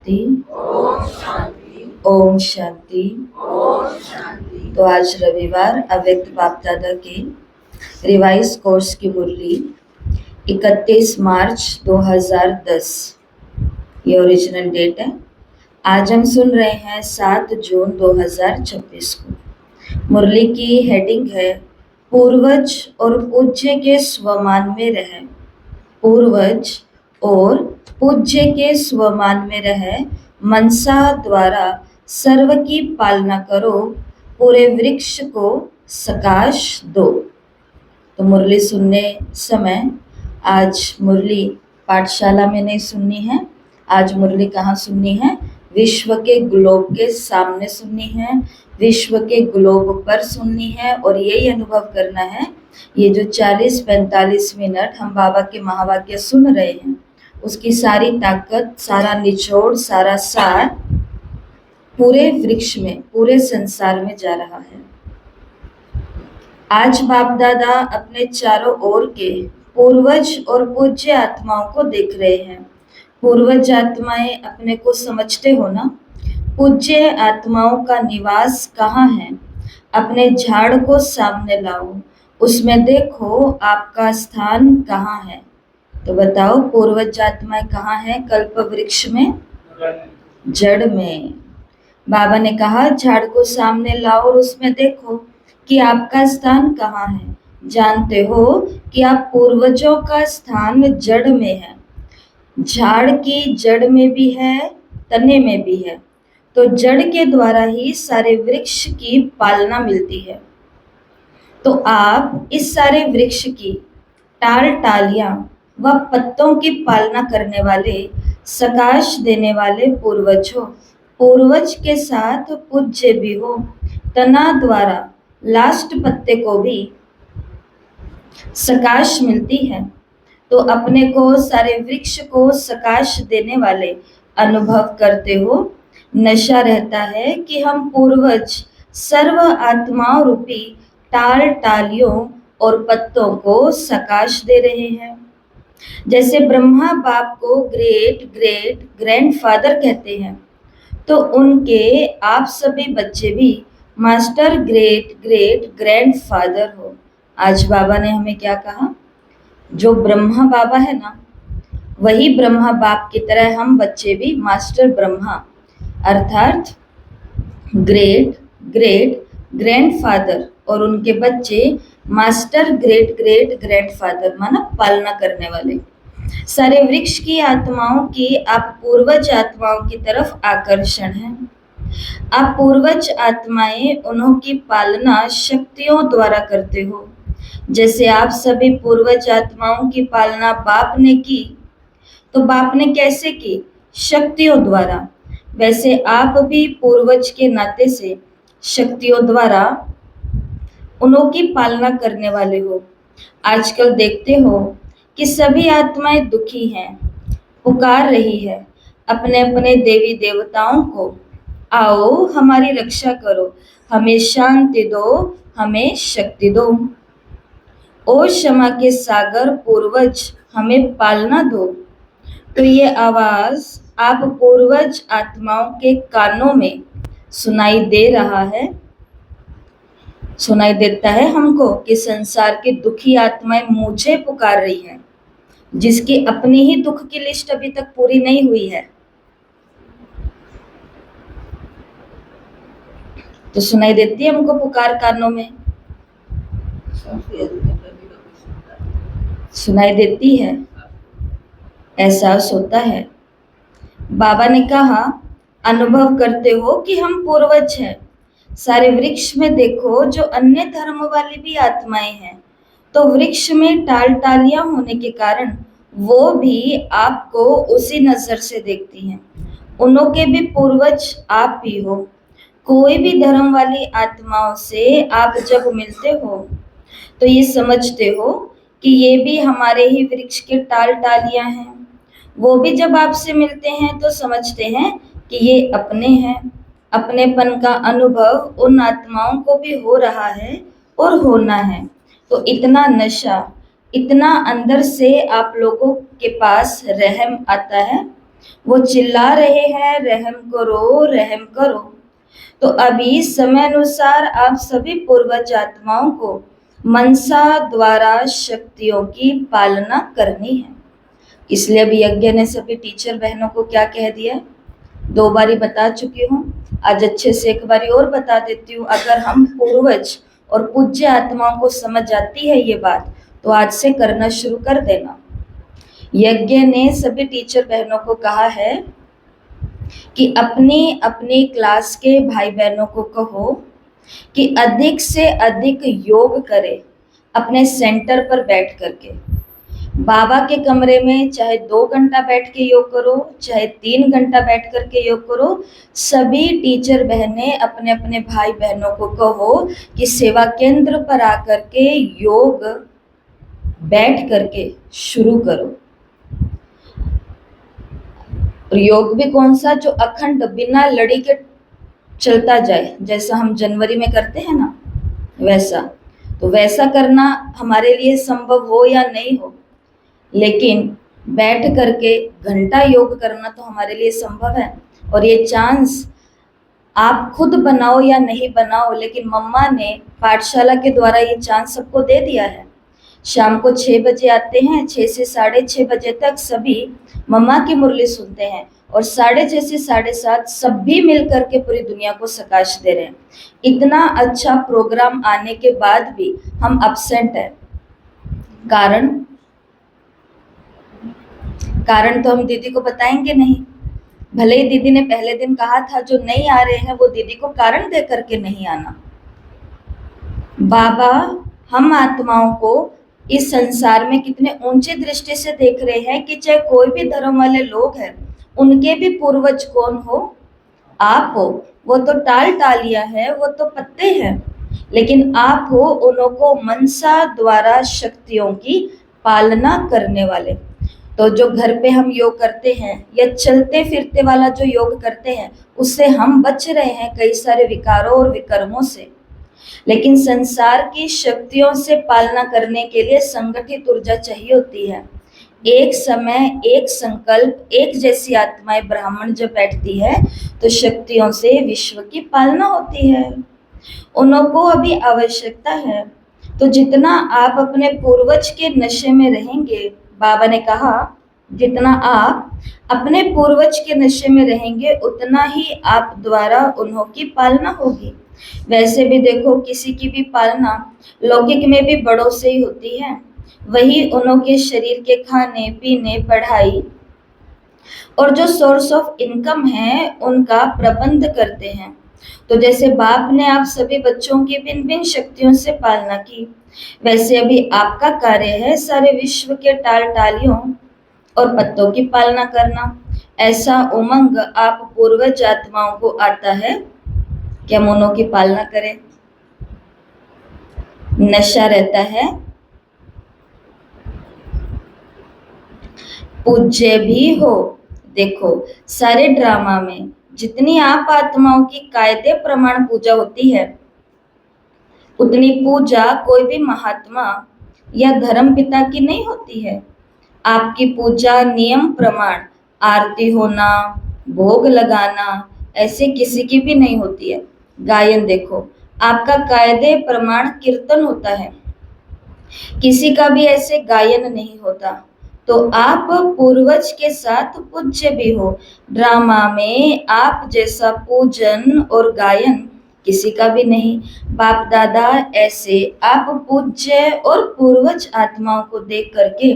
ओम शांति। ओम शांति। ओम शांति। तो आज रविवार अव्यक्त बाप दादा के रिवाइज कोर्स की मुरली 31 मार्च 2010 ये ओरिजिनल डेट है। आज हम सुन रहे हैं 7 जून 2026 को। मुरली की हेडिंग है पूर्वज और पूज्य के स्वमान में रहे। पूर्वज और पूज्य के स्वमान में रहे, मनसा द्वारा सर्व की पालना करो, पूरे वृक्ष को सकाश दो। तो मुरली सुनने समय आज मुरली पाठशाला में नहीं सुननी है। आज मुरली कहाँ सुननी है? विश्व के ग्लोब के सामने सुननी है, विश्व के ग्लोब पर सुननी है। और यही अनुभव करना है, ये जो 40-45 मिनट हम बाबा के महावाक्य सुन रहे हैं, उसकी सारी ताकत, सारा निचोड़, सारा सार पूरे वृक्ष में, पूरे संसार में जा रहा है। आज बाप दादा अपने चारों ओर के पूर्वज और पूज्य आत्माओं को देख रहे हैं। पूर्वज आत्माएं अपने को समझते हो ना? पूज्य आत्माओं का निवास कहाँ है? अपने झाड़ को सामने लाओ, उसमें देखो आपका स्थान कहाँ है। तो बताओ, पूर्वज आत्माएं कहाँ है? कल्प वृक्ष में, जड़ में। बाबा ने कहा झाड़ को सामने लाओ और उसमें देखो कि आपका स्थान कहाँ है। जानते हो कि आप पूर्वजों का स्थान जड़ में है। झाड़ की जड़ में भी है, तने में भी है। तो जड़ के द्वारा ही सारे वृक्ष की पालना मिलती है। तो आप इस सारे वृक्ष की टाल टालियां व पत्तों की पालना करने वाले, सकाश देने वाले पूर्वज हो। पूर्वज के साथ पूज्य भी हो। तना द्वारा लास्ट पत्ते को भी सकाश मिलती है। तो अपने को, सारे वृक्ष को सकाश देने वाले अनुभव करते हो। नशा रहता है कि हम पूर्वज सर्व आत्माओं रूपी टाल टालियों और पत्तों को सकाश दे रहे हैं। जैसे ब्रह्मा बाप को ग्रेट ग्रेट ग्रैंडफादर कहते हैं, तो उनके आप सभी बच्चे भी मास्टर ग्रेट ग्रेट ग्रैंडफादर हो। आज बाबा ने हमें क्या कहा? जो ब्रह्मा बाबा है ना, वही ब्रह्मा बाप की तरह हम बच्चे भी मास्टर ब्रह्मा अर्थात ग्रेट ग्रेट ग्रैंडफादर और उनके बच्चे मास्टर ग्रेट ग्रेट ग्रैंडफादर, माना पालना करने वाले। सारे वृक्ष की आत्माओं की आप पूर्वज आत्माओं की तरफ आकर्षण है। आप पूर्वज आत्माएं उन्हों की पालना शक्तियों द्वारा करते हो। जैसे आप सभी पूर्वज आत्माओं की पालना बाप ने की, तो बाप ने कैसे की? शक्तियों द्वारा। वैसे आप भी पूर्वज के नाते से शक्तियों द्वारा उन्हों की पालना करने वाले हो। आजकल देखते हो कि सभी आत्माएं दुखी हैं, पुकार रही है अपने अपने देवी देवताओं को, आओ हमारी रक्षा करो, हमें शांति दो, हमें शक्ति दो। ओ क्षमा के सागर पूर्वज, हमें पालना दो। तो ये आवाज आप पूर्वज आत्माओं के कानों में सुनाई दे रहा है। सुनाई देता है हमको कि संसार की दुखी आत्माएं मुझे पुकार रही हैं, जिसकी अपनी ही दुख की लिस्ट अभी तक पूरी नहीं हुई है। तो सुनाई देती है हमको पुकार कानों में, सुनाई देती है, एहसास होता है। बाबा ने कहा अनुभव करते हो कि हम पूर्वज हैं। सारे वृक्ष में देखो, जो अन्य धर्म वाली भी आत्माएं हैं, तो वृक्ष में टाल टालियां होने के कारण वो भी आपको उसी नजर से देखती हैं। उन्हों के भी पूर्वज आप ही हो। कोई भी धर्म वाली आत्माओं से आप जब मिलते हो, तो ये समझते हो कि ये भी हमारे ही वृक्ष के टाल टालियां हैं। वो भी जब आपसे मिलते हैं तो समझते हैं कि ये अपने हैं। अपनेपन का अनुभव उन आत्माओं को भी हो रहा है और होना है। तो इतना नशा, इतना अंदर से आप लोगों के पास रहम आता है। वो चिल्ला रहे हैं रहम करो रहम करो। तो अभी समय अनुसार आप सभी पूर्वज आत्माओं को मनसा द्वारा शक्तियों की पालना करनी है। इसलिए अभी यज्ञ ने सभी टीचर बहनों को क्या कह दिया, 2 बारी बता चुकी हूँ, आज अच्छे से एक बारी और बता देती हूँ। अगर हम पूर्वज और पूज्य आत्माओं को समझ आती है ये बात, तो आज से करना शुरू कर देना। यज्ञ ने सभी टीचर बहनों को कहा है कि अपनी अपनी क्लास के भाई बहनों को कहो कि अधिक से अधिक योग करे अपने सेंटर पर बैठ करके। बाबा के कमरे में चाहे 2 घंटा बैठ के योग करो, चाहे 3 घंटा बैठ करके योग करो। सभी टीचर बहनें अपने अपने भाई बहनों को कहो कि सेवा केंद्र पर आकर के योग बैठ करके शुरू करो। और योग भी कौन सा, जो अखंड बिना लड़ी के चलता जाए, जैसा हम जनवरी में करते हैं ना, वैसा। तो वैसा करना हमारे लिए संभव हो या नहीं हो, लेकिन बैठ करके घंटा योग करना तो हमारे लिए संभव है। और ये चांस आप खुद बनाओ या नहीं बनाओ, लेकिन मम्मा ने पाठशाला के द्वारा ये चांस सबको दे दिया है। शाम को 6 बजे आते हैं, 6 से 6:30 बजे तक सभी मम्मा की मुरली सुनते हैं, और 6:30 से 7:30 सभी मिल करके पूरी दुनिया को सकाश दे रहे हैं। इतना अच्छा प्रोग्राम आने के बाद भी हम अपसेंट हैं। कारण तो हम दीदी को बताएंगे नहीं। भले ही दीदी ने पहले दिन कहा था जो नहीं आ रहे हैं वो दीदी को कारण दे करके नहीं आना। बाबा हम आत्माओं को इस संसार में कितने ऊंची दृष्टि से देख रहे हैं कि चाहे कोई भी धर्म वाले लोग हैं, उनके भी पूर्वज कौन हो, आप हो। वो तो टालियां है, वो तो पत्ते हैं, लेकिन आप हो उन्हों को मनसा द्वारा शक्तियों की पालना करने वाले। तो जो घर पे हम योग करते हैं या चलते फिरते वाला जो योग करते हैं, उससे हम बच रहे हैं कई सारे विकारों और विकर्मों से। लेकिन संसार की शक्तियों से पालना करने के लिए संगठित ऊर्जा चाहिए होती है। एक समय, एक संकल्प, एक जैसी आत्माएं ब्राह्मण जब बैठती है तो शक्तियों से विश्व की पालना होती है। उन्हों को अभी आवश्यकता है। तो जितना आप अपने पूर्वज के नशे में रहेंगे, बाबा ने कहा जितना आप अपने पूर्वज के नशे में रहेंगे, उतना ही आप द्वारा उन्हों की पालना होगी। वैसे भी देखो, किसी की भी पालना लौकिक में भी बड़ों से ही होती है। वही उन्हों के शरीर के खाने पीने, पढ़ाई और जो सोर्स ऑफ इनकम है उनका प्रबंध करते हैं। तो जैसे बाप ने आप सभी बच्चों की भिन्न भिन्न शक्तियों से पालना की, वैसे अभी आपका कार्य है सारे विश्व के टालियों और पत्तों की पालना करना। ऐसा उमंग आप पूर्वज आत्माओं को आता है कि हम उन्हों की पालना करें। नशा रहता है, पूज्य भी हो। देखो सारे ड्रामा में जितनी आप आत्माओं की कायदे प्रमाण पूजा होती है, उतनी पूजा कोई भी महात्मा या धर्म पिता की नहीं होती है। आपकी पूजा नियम प्रमाण, आरती होना, भोग लगाना, ऐसे किसी की भी नहीं होती है। गायन देखो, आपका कायदे प्रमाण कीर्तन होता है, किसी का भी ऐसे गायन नहीं होता। तो आप पूर्वज के साथ पूज्य भी हो। ड्रामा में आप जैसा पूजन और गायन किसी का भी नहीं। बाप दादा ऐसे आप पूज्य और पूर्वज आत्माओं को देख करके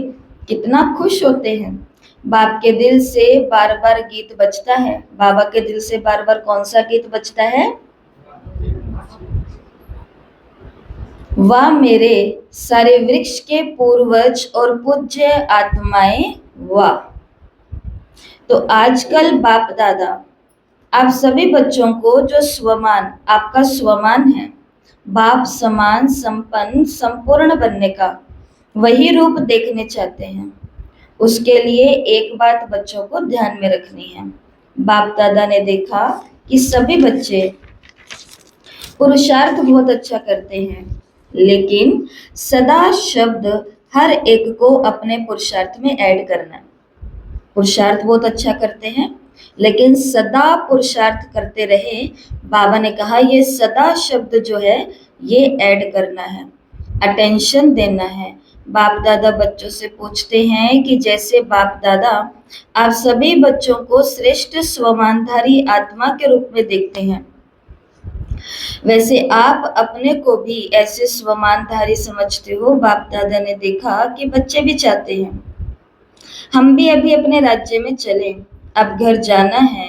कितना खुश होते हैं। बाप के दिल से बार बार गीत बजता है। बाबा के दिल से बार बार कौन सा गीत बजता है? वाह मेरे सारे वृक्ष के पूर्वज और पूज्य आत्माएं वाह। तो आजकल बाप दादा आप सभी बच्चों को जो स्वमान, आपका स्वमान है, बाप समान संपन्न संपूर्ण बनने का वही रूप देखने चाहते हैं। उसके लिए एक बात बच्चों को ध्यान में रखनी है। बाप दादा ने देखा कि सभी बच्चे पुरुषार्थ बहुत अच्छा करते हैं, लेकिन सदा शब्द हर एक को अपने पुरुषार्थ में ऐड करना है। पुरुषार्थ बहुत अच्छा करते हैं, लेकिन सदा पुरुषार्थ करते रहे। बाबा ने कहा ये सदा शब्द जो है ये ऐड करना है, अटेंशन देना है। बाप दादा बच्चों से पूछते हैं कि जैसे बाप दादा आप सभी बच्चों को श्रेष्ठ स्वमानधारी आत्मा के रूप में देखते हैं, वैसे आप अपने को भी ऐसे स्वमानधारी समझते हो। बाप दादा ने देखा कि बच्चे भी चाहते हैं हम भी अभी अपने राज्य में चले, अब घर जाना है।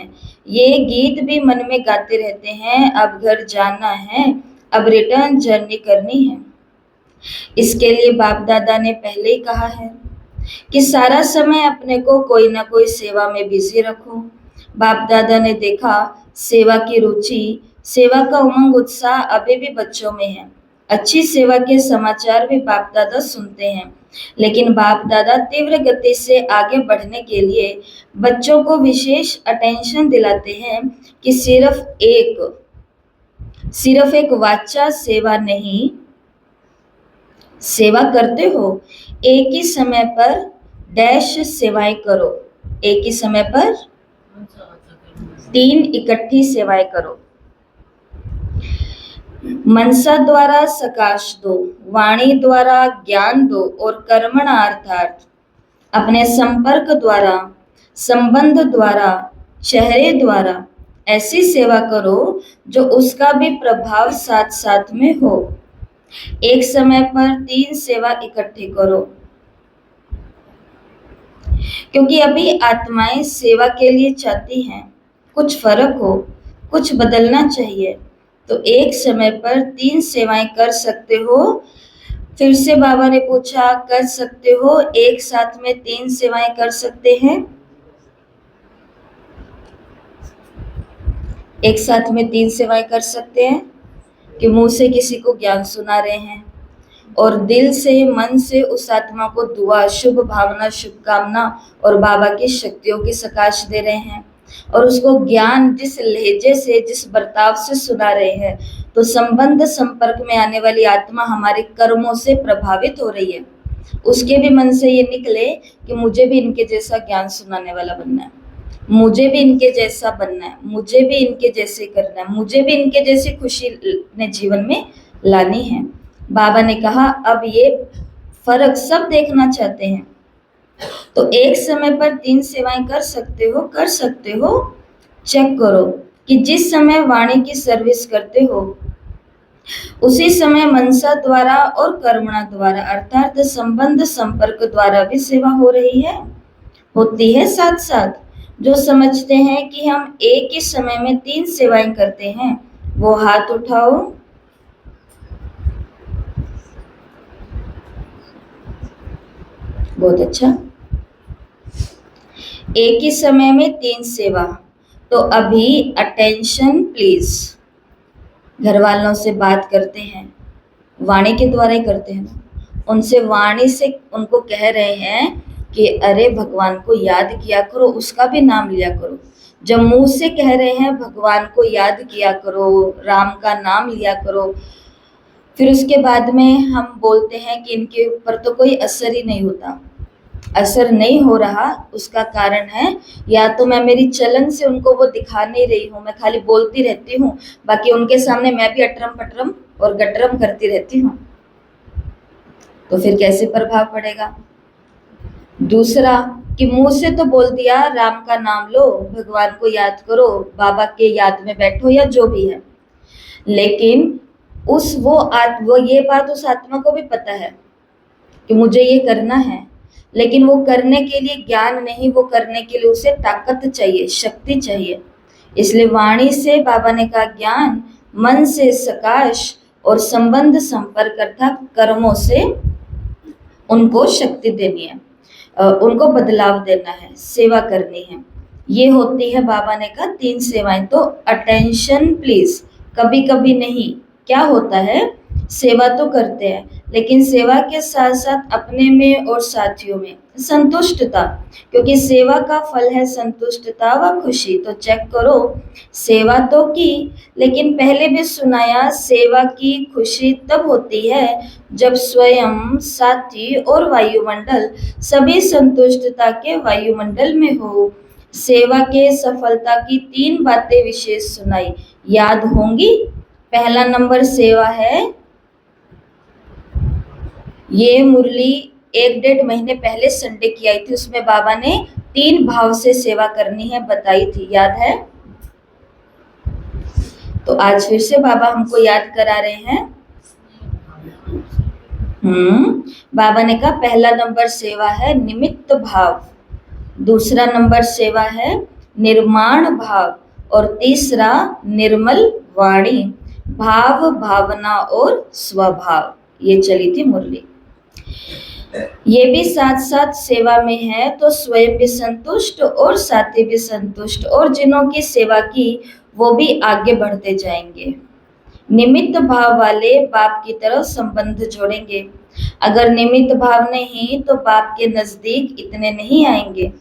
ये गीत भी मन में गाते रहते हैं, अब घर जाना है, अब रिटर्न जर्नी करनी है। इसके लिए बाप दादा ने पहले ही कहा है कि सारा समय अपने को कोई ना कोई सेवा में बिजी रखो। बाप दादा ने देखा सेवा की रुचि, सेवा का उमंग उत्साह अभी भी बच्चों में है। अच्छी सेवा के समाचार भी बाप दादा सुनते हैं, लेकिन बाप दादा तीव्र गति से आगे बढ़ने के लिए बच्चों को विशेष अटेंशन दिलाते हैं कि सिर्फ एक वाचा सेवा नहीं, सेवा करते हो एक ही समय पर डैश सेवाएं करो, एक ही समय पर 3 इकट्ठी सेवाएं करो। मनसा द्वारा सकाश दो, वाणी द्वारा ज्ञान दो और कर्मणा अर्थात अपने संपर्क द्वारा, संबंध द्वारा, चेहरे द्वारा ऐसी सेवा करो जो उसका भी प्रभाव साथ साथ में हो। एक समय पर 3 सेवा इकट्ठी करो, क्योंकि अभी आत्माएं सेवा के लिए चाहती हैं कुछ फर्क हो, कुछ बदलना चाहिए, तो एक समय पर 3 सेवाएं कर सकते हो। फिर से बाबा ने पूछा कर सकते हो, एक साथ में 3 सेवाएं कर सकते हैं? एक साथ में 3 सेवाएं कर सकते हैं कि मुंह से किसी को ज्ञान सुना रहे हैं और दिल से, मन से उस आत्मा को दुआ, शुभ भावना, शुभकामना और बाबा की शक्तियों की सकाश दे रहे हैं और उसको ज्ञान जिस लहजे से, जिस बर्ताव से सुना रहे हैं, तो संबंध संपर्क में आने वाली आत्मा हमारे कर्मों से प्रभावित हो रही है। उसके भी मन से ये निकले कि मुझे भी इनके जैसा ज्ञान सुनाने वाला बनना है, मुझे भी इनके जैसा बनना है, मुझे भी इनके जैसे करना है, मुझे भी इनके जैसी खुशी अपने जीवन में लानी है। बाबा ने कहा अब ये फर्क सब देखना चाहते हैं, तो एक समय पर 3 सेवाएं कर सकते हो। चेक करो कि जिस समय वाणी की सर्विस करते हो उसी समय मनसा द्वारा और कर्मणा द्वारा अर्थात संबंध संपर्क द्वारा भी सेवा हो रही है, होती है साथ साथ। जो समझते हैं कि हम एक ही समय में 3 सेवाएं करते हैं वो हाथ उठाओ। बहुत अच्छा, एक ही समय में 3 सेवा। तो अभी अटेंशन प्लीज, घर वालों से बात करते हैं, वाणी के द्वारा ही करते हैं ना, उनसे वाणी से उनको कह रहे हैं कि अरे भगवान को याद किया करो, उसका भी नाम लिया करो। जब मुंह से कह रहे हैं भगवान को याद किया करो, राम का नाम लिया करो, फिर उसके बाद में हम बोलते हैं कि इनके ऊपर तो कोई असर ही नहीं होता, असर नहीं हो रहा, उसका कारण है या तो मैं मेरी चलन से उनको वो दिखा नहीं रही हूँ, मैं खाली बोलती रहती हूँ, बाकी उनके सामने मैं भी अटरम पटरम और गटरम करती रहती हूँ, तो फिर कैसे प्रभाव पड़ेगा। दूसरा कि मुंह से तो बोल दिया राम का नाम लो, भगवान को याद करो, बाबा के याद में बैठो या जो भी है, लेकिन वो ये बात उस आत्मा को भी पता है कि मुझे ये करना है, लेकिन वो करने के लिए ज्ञान नहीं, वो करने के लिए उसे ताकत चाहिए, शक्ति चाहिए। इसलिए वाणी से बाबा ने कहा ज्ञान, मन से सकाश और संबंध संपर्क अर्थात कर्मों से उनको शक्ति देनी है, उनको बदलाव देना है, सेवा करनी है। ये होती है बाबा ने कहा 3 सेवाएं। तो अटेंशन प्लीज, कभी कभी नहीं, क्या होता है सेवा तो करते हैं लेकिन सेवा के साथ साथ अपने में और साथियों में संतुष्टता, क्योंकि सेवा का फल है संतुष्टता व खुशी। तो चेक करो, सेवा तो की, लेकिन पहले भी सुनाया सेवा की खुशी तब होती है जब स्वयं, साथी और वायुमंडल सभी संतुष्टता के वायुमंडल में हो। सेवा के सफलता की 3 बातें विशेष सुनाई, याद होंगी। पहला नंबर सेवा है, ये मुरली 1-1.5 महीने पहले संडे की आई थी, उसमें बाबा ने 3 भाव से सेवा करनी है बताई थी, याद है। तो आज फिर से बाबा हमको याद करा रहे हैं। बाबा ने कहा पहला नंबर सेवा है निमित्त भाव, दूसरा नंबर सेवा है निर्माण भाव, और तीसरा निर्मल वाणी, भाव, भावना और स्वभाव। ये चली थी मुरली। ये भी साथ साथ सेवा में है तो स्वयं भी संतुष्ट और साथी भी संतुष्ट, और जिन्हों की सेवा की वो भी आगे बढ़ते जाएंगे। निमित्त भाव वाले बाप की तरफ संबंध जोड़ेंगे, अगर निमित्त भाव नहीं तो बाप के नजदीक इतने नहीं आएंगे।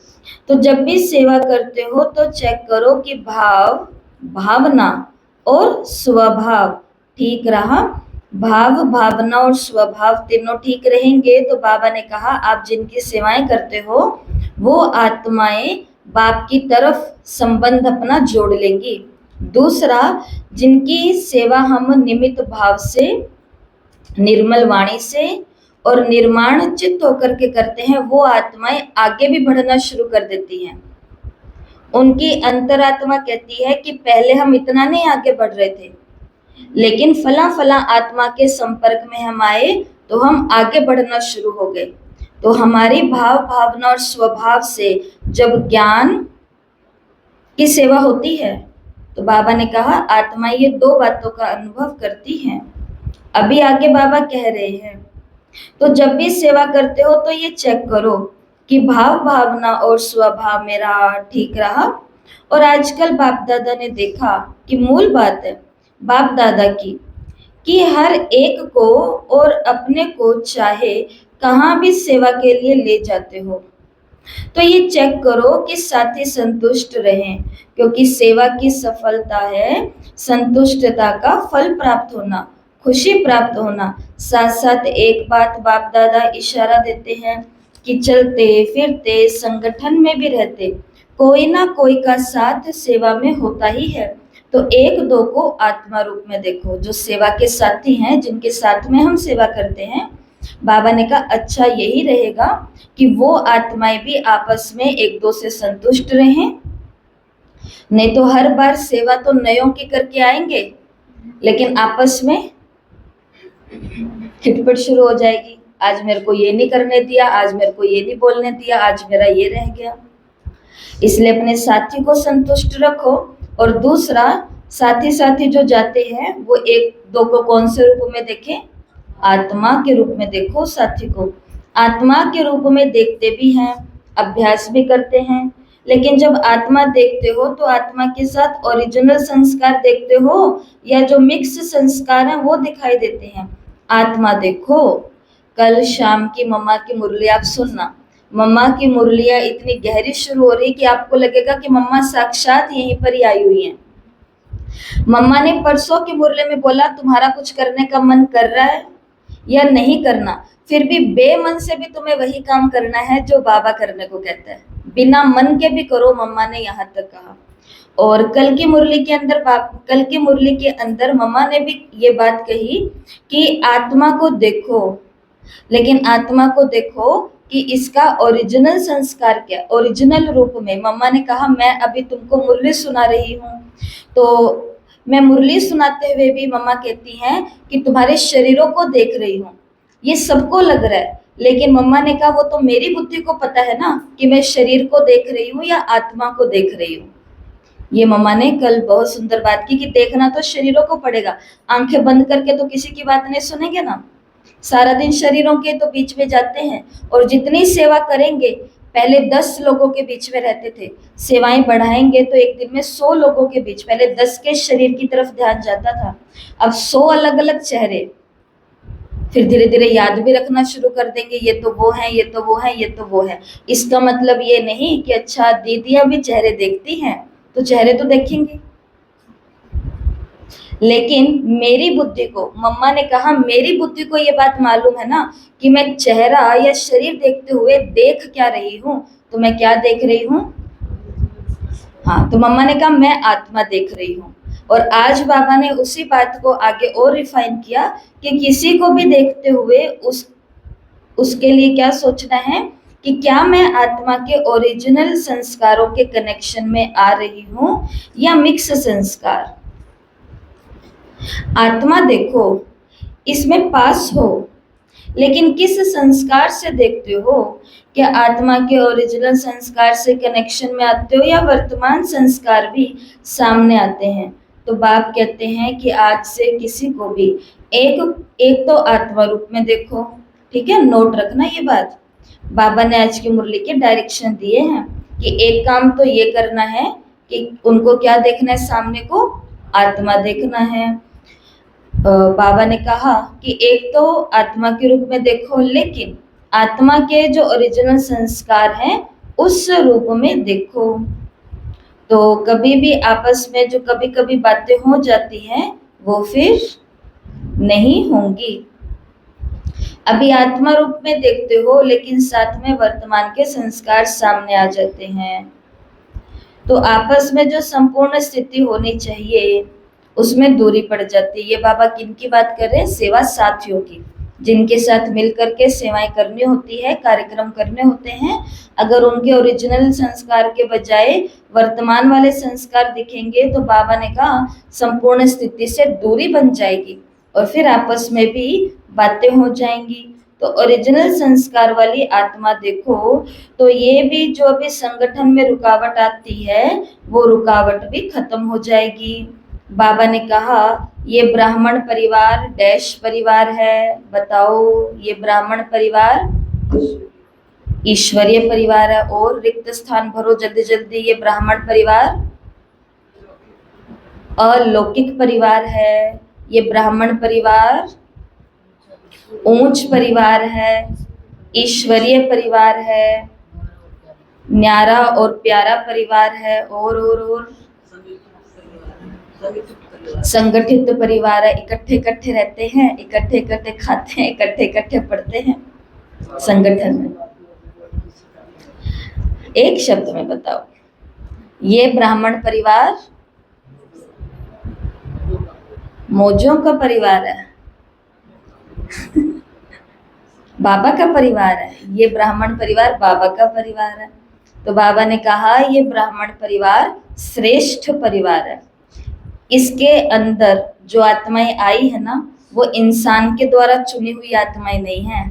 तो जब भी सेवा करते हो तो चेक करो कि भाव, भावना और स्वभाव ठीक रहा। भाव, भावना और स्वभाव तीनों ठीक रहेंगे तो बाबा ने कहा आप जिनकी सेवाएं करते हो वो आत्माएं बाप की तरफ संबंध अपना जोड़ लेंगी। दूसरा, जिनकी सेवा हम निमित्त भाव से, निर्मल वाणी से और निर्माण चित्त होकर के करते हैं, वो आत्माएं आगे भी बढ़ना शुरू कर देती हैं। उनकी अंतरात्मा कहती है कि पहले हम इतना नहीं आगे बढ़ रहे थे, लेकिन फला फला आत्मा के संपर्क में हम आए तो हम आगे बढ़ना शुरू हो गए। तो हमारी भाव, भावना और स्वभाव से जब ज्ञान की सेवा होती है तो बाबा ने कहा आत्मा ये 2 बातों का अनुभव करती हैं। अभी आगे बाबा कह रहे हैं, तो जब भी सेवा करते हो तो ये चेक करो कि भाव, भावना और स्वभाव मेरा ठीक रहा। और आजकल बाप दादा ने देखा कि मूल बात है बाप दादा की, कि हर एक को और अपने को चाहे कहाँ भी सेवा के लिए ले जाते हो तो ये चेक करो कि साथी संतुष्ट रहें, क्योंकि सेवा की सफलता है संतुष्टता का फल प्राप्त होना, खुशी प्राप्त होना। साथ साथ एक बात बाप दादा इशारा देते हैं कि चलते फिरते संगठन में भी रहते कोई ना कोई का साथ सेवा में होता ही है। तो 1-2 को आत्मा रूप में देखो, जो सेवा के साथी हैं, जिनके साथ में हम सेवा करते हैं। बाबा ने कहा अच्छा यही रहेगा कि वो आत्माएं भी आपस में 1-2 से संतुष्ट रहें, नहीं तो हर बार सेवा तो नयों की करके आएंगे लेकिन आपस में खिटपिट शुरू हो जाएगी। आज मेरे को ये नहीं करने दिया, आज मेरे को ये नहीं बोलने दिया, आज मेरा ये रह गया। इसलिए अपने साथी को संतुष्ट रखो। और दूसरा, साथी जो जाते हैं वो 1-2 को कौन से रूप में देखें? आत्मा के रूप में देखो साथी को। आत्मा के रूप में देखते भी हैं, अभ्यास भी करते हैं, लेकिन जब आत्मा देखते हो तो आत्मा के साथ ओरिजिनल संस्कार देखते हो या जो मिक्स संस्कार हैं वो दिखाई देते हैं। आत्मा देखो, कल शाम की मम्मा की मुरली आप सुनना, मम्मा की मुरलियाँ इतनी गहरी शुरू हो रही कि आपको लगेगा कि मम्मा साक्षात यहीं पर ही आई हुई हैं। मम्मा ने परसों की मुरली में बोला तुम्हारा कुछ करने का मन कर रहा है या नहीं करना, फिर भी बेमन से भी तुम्हें वही काम करना है जो बाबा करने को कहता है, बिना मन के भी करो, मम्मा ने यहाँ तक कहा। और कल की मुरली के अंदर मम्मा ने भी ये बात कही कि आत्मा को देखो, लेकिन आत्मा को देखो कि इसका ओरिजिनल संस्कार क्या, ओरिजिनल रूप में। मम्मा ने कहा मैं अभी तुमको मुरली सुना रही हूँ, तो मैं मुरली सुनाते हुए भी मम्मा कहती हैं कि तुम्हारे शरीरों को देख रही हूँ, ये सबको लग रहा है, लेकिन मम्मा ने कहा वो तो मेरी बुद्धि को पता है ना कि मैं शरीर को देख रही हूँ या आत्मा को देख रही हूँ। ये मम्मा ने कल बहुत सुंदर बात की कि देखना तो शरीरों को पड़ेगा, आंखें बंद करके तो किसी की बात नहीं सुनेंगे ना। सारा दिन शरीरों के तो बीच में जाते हैं, और जितनी सेवा करेंगे, पहले 10 लोगों के बीच में रहते थे, सेवाएं बढ़ाएंगे तो एक दिन में 100 लोगों के बीच, पहले 10 के शरीर की तरफ ध्यान जाता था, अब 100 अलग अलग चेहरे। फिर धीरे धीरे याद भी रखना शुरू कर देंगे, ये तो वो है, ये तो वो है, ये तो वो है। इसका मतलब ये नहीं कि अच्छा दीदियां भी चेहरे देखती हैं, तो चेहरे तो देखेंगे, लेकिन मेरी बुद्धि को, मम्मा ने कहा मेरी बुद्धि को ये बात मालूम है ना कि मैं चेहरा या शरीर देखते हुए देख क्या रही हूँ, तो मैं क्या देख रही हूँ? हाँ, तो मम्मा ने कहा मैं आत्मा देख रही हूँ। और आज बाबा ने उसी बात को आगे और रिफाइन किया कि किसी को भी देखते हुए उसके लिए क्या सोचना है कि क्या मैं आत्मा के ओरिजिनल संस्कारों के कनेक्शन में आ रही हूँ या मिक्स संस्कार। आत्मा देखो, इसमें पास हो, लेकिन किस संस्कार से देखते हो? क्या आत्मा के ओरिजिनल संस्कार से कनेक्शन में आते हो या वर्तमान संस्कार भी सामने आते हैं? तो बाप कहते हैं कि आज से किसी को भी एक तो आत्मा रूप में देखो, ठीक है, नोट रखना ये बात। बाबा ने आज की मुरली के डायरेक्शन दिए हैं कि एक काम तो ये करना है कि उनको क्या देखना है, सामने को आत्मा देखना है। बाबा ने कहा कि एक तो आत्मा के रूप में देखो, लेकिन आत्मा के जो ओरिजिनल संस्कार हैं उस रूप में देखो। तो कभी भी आपस में जो कभी कभी बातें हो जाती हैं वो फिर नहीं होंगी। अभी आत्मा रूप में देखते हो, लेकिन साथ में वर्तमान के संस्कार सामने आ जाते हैं, तो आपस में जो संपूर्ण स्थिति होनी चाहिए उसमें दूरी पड़ जाती है। ये बाबा किन की बात कर रहे हैं? सेवा साथियों की, जिनके साथ मिल करके सेवाएं करनी होती है, कार्यक्रम करने होते हैं। अगर उनके ओरिजिनल संस्कार के बजाय वर्तमान वाले संस्कार दिखेंगे तो बाबा ने कहा संपूर्ण स्थिति से दूरी बन जाएगी और फिर आपस में भी बातें हो जाएंगी। तो ओरिजिनल संस्कार वाली आत्मा देखो, तो ये भी जो भी संगठन में रुकावट आती है वो रुकावट भी खत्म हो जाएगी। बाबा ने कहा ये ब्राह्मण परिवार डैश परिवार है, बताओ ये ब्राह्मण परिवार ईश्वरीय परिवार है। और रिक्त स्थान भरो जल्दी जल्दी, ये ब्राह्मण परिवार अलौकिक परिवार है, ये ब्राह्मण परिवार ऊंच परिवार है, ईश्वरीय परिवार है, न्यारा और प्यारा परिवार है, और संगठित परिवार है। इकट्ठे इकट्ठे रहते हैं, इकट्ठे इकट्ठे खाते हैं, इकट्ठे इकट्ठे पढ़ते हैं संगठन में। एक शब्द में बताओ, ये ब्राह्मण परिवार मौजों का परिवार है बाबा का परिवार है, ये ब्राह्मण परिवार बाबा का परिवार है। तो बाबा ने कहा ये ब्राह्मण परिवार श्रेष्ठ परिवार है। इसके अंदर जो आत्माएं आई है ना, वो इंसान के द्वारा चुनी हुई आत्माएं नहीं है।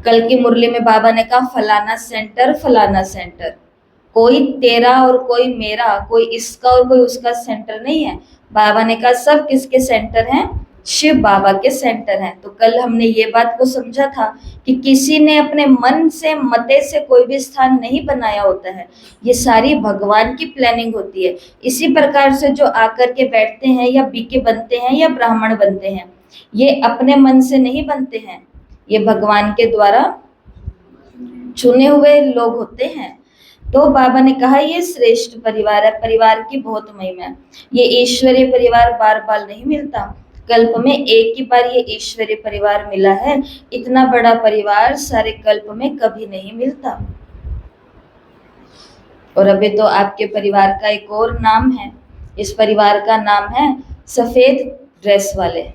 कल की मुरली में बाबा ने कहा फलाना सेंटर, फलाना सेंटर, कोई तेरा और कोई मेरा, कोई इसका और कोई उसका सेंटर नहीं है। बाबा ने कहा सब किसके सेंटर हैं? शिव बाबा के सेंटर हैं। तो कल हमने ये बात को समझा था कि किसी ने अपने मन से मते से कोई भी स्थान नहीं बनाया होता है, ये सारी भगवान की प्लानिंग होती है। इसी प्रकार से जो आकर के बैठते हैं या बीके बनते हैं या ब्राह्मण बनते हैं, ये अपने मन से नहीं बनते हैं, ये भगवान के द्वारा चुने हुए लोग होते हैं। तो बाबा ने कहा ये श्रेष्ठ परिवार है, परिवार की बहुत महिमा है। ये ईश्वरीय परिवार बार बार नहीं मिलता, कल्प में एक ही बार ये ईश्वरीय परिवार मिला है। इतना बड़ा परिवार सारे कल्प में कभी नहीं मिलता। और अभी तो आपके परिवार का एक और नाम है, इस परिवार का नाम है सफेद ड्रेस वाले।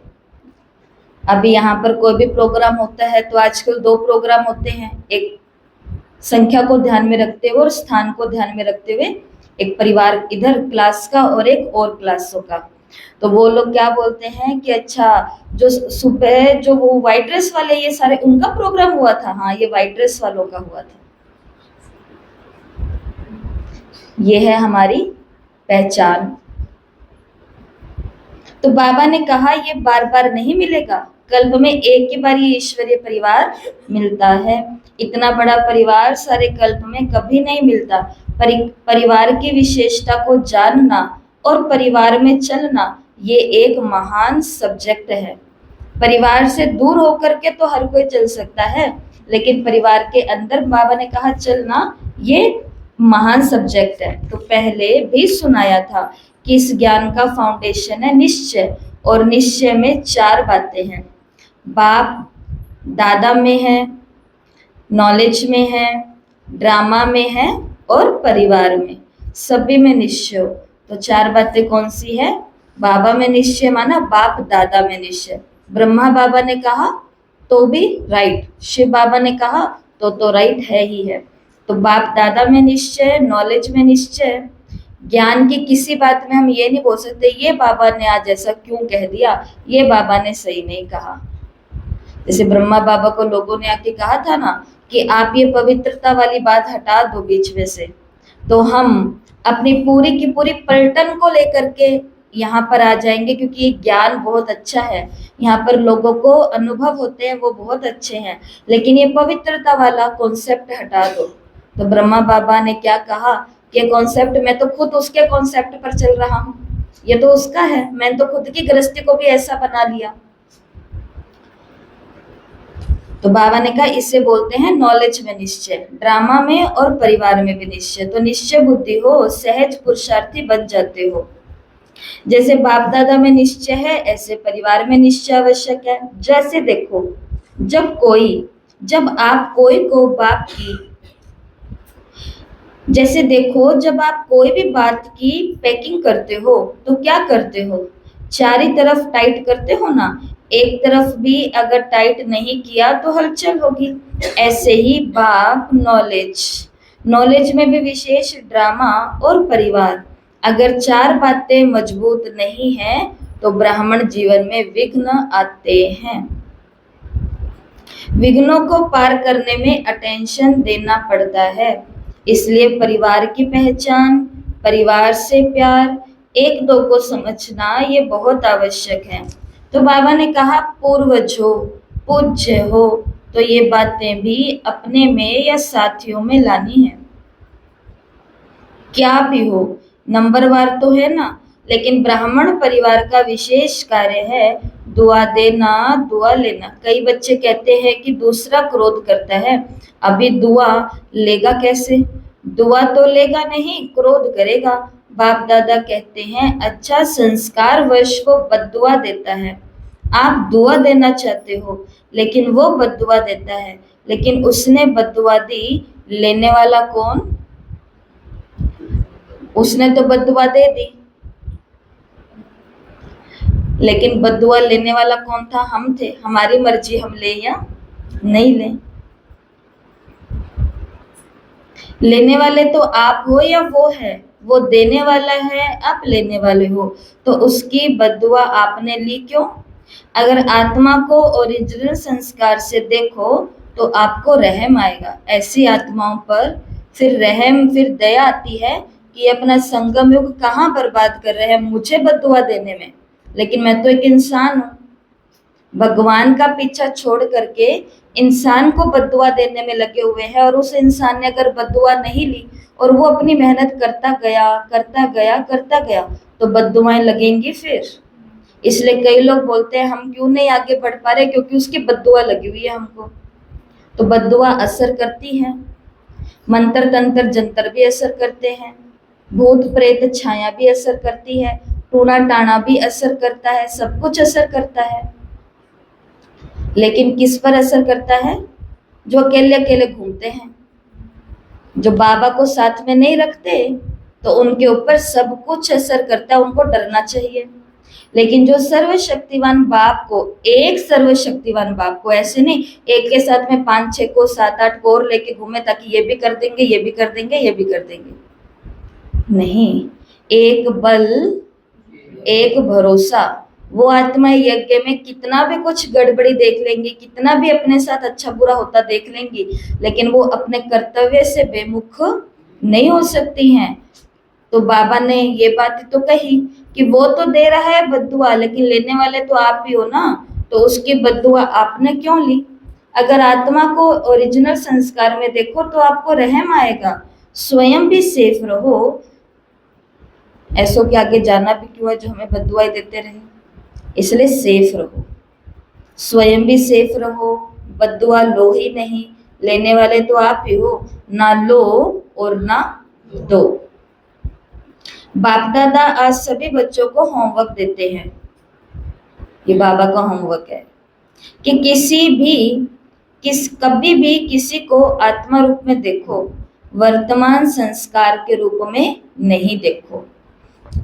अभी यहाँ पर कोई भी प्रोग्राम होता है तो आजकल 2 प्रोग्राम होते हैं, एक संख्या को ध्यान में रखते हुए और स्थान को ध्यान में रखते हुए, एक परिवार इधर क्लास का और एक और क्लासों का। तो वो लोग क्या बोलते हैं कि अच्छा जो सुबह जो वो व्हाइट ड्रेस वाले, ये सारे उनका प्रोग्राम हुआ था। हाँ, ये व्हाइट ड्रेस वालों का हुआ था। ये है हमारी पहचान। तो बाबा ने कहा ये बार बार नहीं मिलेगा, कल्प में एक ही बार ये ईश्वरीय परिवार मिलता है। इतना बड़ा परिवार सारे कल्प में कभी नहीं मिलता। परिवार की विशेषता को जानना और परिवार में चलना, ये एक महान सब्जेक्ट है। परिवार से दूर होकर के तो हर कोई चल सकता है, लेकिन परिवार के अंदर बाबा ने कहा चलना ये महान सब्जेक्ट है। तो पहले भी सुनाया था कि इस ज्ञान का फाउंडेशन है निश्चय, और निश्चय में 4 बातें हैं। बाप दादा में है, नॉलेज में है, ड्रामा में है और परिवार में, सभी में निश्चय हो। तो 4 बातें कौन सी है? बाबा में निश्चय माना बाप दादा में निश्चय, ब्रह्मा बाबा ने कहा तो भी राइट, शिव बाबा ने कहा तो राइट है ही है। तो बाप दादा में निश्चय, नॉलेज में निश्चय, ज्ञान की किसी बात में हम ये नहीं बोल सकते ये बाबा ने आज ऐसा क्यों कह दिया, ये बाबा ने सही नहीं कहा। जैसे ब्रह्मा बाबा को लोगों ने आके कहा था ना कि आप ये पवित्रता वाली बात हटा दो बीच में से, तो हम अपनी पूरी की पूरी पलटन को लेकर के यहाँ पर आ जाएंगे, क्योंकि ये ज्ञान बहुत अच्छा है, यहाँ पर लोगों को अनुभव होते हैं वो बहुत अच्छे हैं, लेकिन ये पवित्रता वाला कॉन्सेप्ट हटा दो। तो ब्रह्मा बाबा ने क्या कहा कि ये कॉन्सेप्ट, मैं तो खुद उसके कॉन्सेप्ट पर चल रहा हूँ, ये तो उसका है, मैंने तो खुद की गृहस्थी को भी ऐसा बना लिया। तो बाबा ने कहा इसे बोलते हैं नॉलेज में निश्चय, ड्रामा में और परिवार में भी निश्चय। तो निश्चय बुद्धि हो, सहज पुरुषार्थी बन जाते हो। जैसे बाप दादा में निश्चय है, ऐसे परिवार में निश्चय आवश्यक है। जैसे देखो, जब आप कोई को बाप की, जैसे देखो जब आप कोई भी बात की पैकिंग करते हो तो क्या करते हो? चारी तरफ टाइट करते हो ना, एक तरफ भी अगर टाइट नहीं किया तो हलचल होगी। ऐसे ही बाप नॉलेज में भी विशेष ड्रामा और परिवार, अगर 4 बातें मजबूत नहीं है तो ब्राह्मण जीवन में विघ्न आते हैं। विघ्नों को पार करने में अटेंशन देना पड़ता है, इसलिए परिवार की पहचान, परिवार से प्यार, एक दो को समझना ये बहुत आवश्यक है। तो बाबा ने कहा पूर्वज हो, पूज्य हो, तो ये बातें भी अपने में या साथियों में लानी है। क्या भी हो, नंबरवार तो है ना, लेकिन ब्राह्मण परिवार का विशेष कार्य है दुआ देना, दुआ लेना। कई बच्चे कहते हैं कि दूसरा क्रोध करता है, अभी दुआ लेगा कैसे? दुआ तो लेगा नहीं, क्रोध करेगा। बाप दादा कहते हैं अच्छा संस्कार वश को बद्दुआ देता है। आप दुआ देना चाहते हो लेकिन वो बद्दुआ देता है, लेकिन उसने बद्दुआ दी, लेने वाला कौन? उसने तो बद्दुआ दे दी, लेकिन बद्दुआ लेने वाला कौन था? हम थे। हमारी मर्जी हम ले या नहीं ले। लेने वाले तो आप हो या वो है? वो देने वाला है, आप लेने वाले हो, तो उसकी बद्दुआ आपने ली क्यों? अगर आत्मा को ओरिजिनल संस्कार से देखो तो आपको रहम आएगा। ऐसी आत्माओं पर फिर रहम, फिर दया आती है कि अपना संगम युग कहाँ बर्बाद कर रहे हैं मुझे बद्दुआ देने में, लेकिन मैं तो एक इंसान हूँ। भगवान का पीछा छोड़ करके इंसान को बद्दुआ देने में लगे हुए हैं, और उस इंसान ने अगर बद्दुआ नहीं ली और वो अपनी मेहनत करता गया तो बद्दुआएं लगेंगी फिर। इसलिए कई लोग बोलते हैं हम क्यों नहीं आगे बढ़ पा रहे, क्योंकि उसकी बद्दुआ लगी हुई है हमको। तो बद्दुआ असर करती है, मंत्र तंत्र जंतर भी असर करते हैं, भूत प्रेत छाया भी असर करती है, टूना टाना भी असर करता है, सब कुछ असर करता है। लेकिन किस पर असर करता है? जो अकेले अकेले घूमते हैं, जो बाबा को साथ में नहीं रखते, तो उनके ऊपर सब कुछ असर करता है, उनको डरना चाहिए। लेकिन जो सर्वशक्तिवान बाप को, एक सर्वशक्तिवान बाप को, ऐसे नहीं एक के साथ में 5-6 को 7-8 को और लेके घूमे ताकि ये भी कर देंगे, ये भी कर देंगे, ये भी कर देंगे, नहीं। एक बल, एक भरोसा। वो आत्मा यज्ञ में कितना भी कुछ गड़बड़ी देख लेंगी, कितना भी अपने साथ अच्छा बुरा होता देख लेंगी, लेकिन वो अपने कर्तव्य से बेमुख नहीं हो सकती हैं। तो बाबा ने ये बात तो कही कि वो तो दे रहा है बद्दुआ, लेकिन लेने वाले तो आप ही हो ना, तो उसकी बद्दुआ आपने क्यों ली? अगर आत्मा को ओरिजिनल संस्कार में देखो तो आपको रहम आएगा। स्वयं भी सेफ रहो, ऐसो के आगे जाना भी क्यों है जो हमें बद्दुआएं देते रहे, इसलिए सेफ रहो। स्वयं भी सेफ रहो, बद्दुआ लो ही नहीं, लेने वाले तो आप ही हो, ना लो और ना दो। बाप दादा आज सभी बच्चों को होमवर्क देते हैं, ये बाबा का होमवर्क है कि कभी भी किसी को आत्मा रूप में देखो, वर्तमान संस्कार के रूप में नहीं देखो।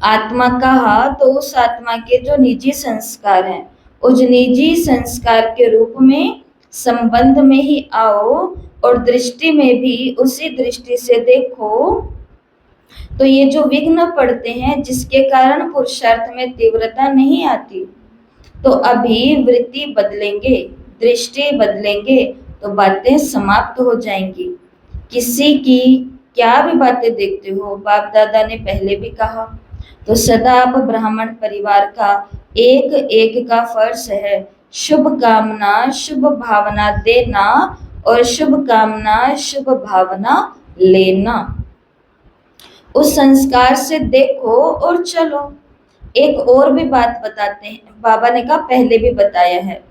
आत्मा कहा तो उस आत्मा के जो निजी संस्कार हैं, उस निजी संस्कार के रूप में संबंध में ही आओ और दृष्टि में भी उसी दृष्टि से देखो। तो ये जो विघ्न पड़ते हैं जिसके कारण पुरुषार्थ में तीव्रता नहीं आती, तो अभी वृत्ति बदलेंगे, दृष्टि बदलेंगे तो बातें समाप्त हो जाएंगी। किसी की क्या भी बातें देखते हो, बाप दादा ने पहले भी कहा, तो सदा आप ब्राह्मण परिवार का एक एक का फर्ज है शुभ कामना शुभ भावना देना और शुभ कामना शुभ भावना लेना। उस संस्कार से देखो और चलो। एक और भी बात बताते हैं, बाबा ने कहा पहले भी बताया है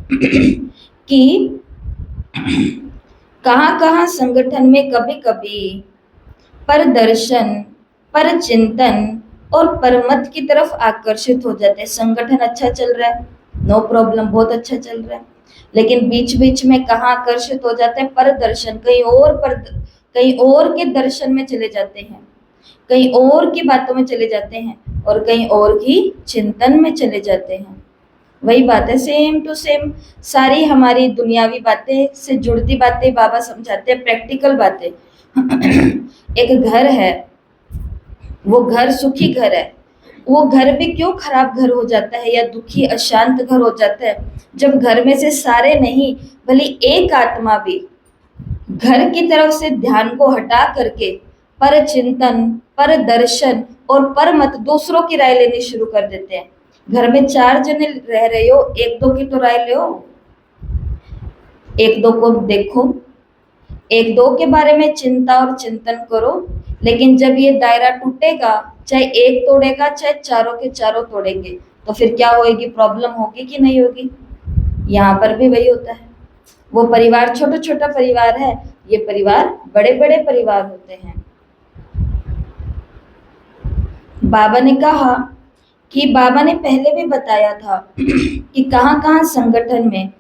कि कहाँ कहाँ संगठन में कभी कभी पर दर्शन, पर चिंतन और परमत की तरफ आकर्षित हो जाते हैं। संगठन अच्छा चल रहा है, नो प्रॉब्लम, बहुत अच्छा चल रहा है, लेकिन बीच बीच में कहाँ आकर्षित हो जाते हैं, पर दर्शन, कहीं और के दर्शन में चले जाते हैं, कहीं और की बातों में चले जाते हैं और कहीं और की चिंतन में चले जाते हैं। वही बात है, सेम टू सेम सारी हमारी दुनियावी बातें से जुड़ती बातें बाबा समझाते हैं, प्रैक्टिकल बातें। एक घर है, वो घर सुखी घर है, वो घर भी क्यों खराब घर हो जाता है या दुखी अशांत घर हो जाता है, जब घर में से सारे नहीं भले एक आत्मा भी घर की तरफ से ध्यान को हटा करके पर चिंतन, पर दर्शन और पर मत दूसरों की राय लेनी शुरू कर देते हैं। घर में 4 जने रह रहे हो, एक दो की तो राय लो, एक दो को देखो, एक दो के बारे में चिंता और चिंतन करो। लेकिन जब ये दायरा टूटेगा, चाहे एक तोड़ेगा चाहे चारों के चारों तोड़ेंगे, तो फिर क्या होगी, प्रॉब्लम होगी कि नहीं होगी। यहाँ पर भी वही होता है। वो परिवार छोटा छोटा परिवार है, ये परिवार बड़े बड़े परिवार होते हैं। बाबा ने कहा कि बाबा ने पहले भी बताया था कि कहाँ कहाँ संगठन में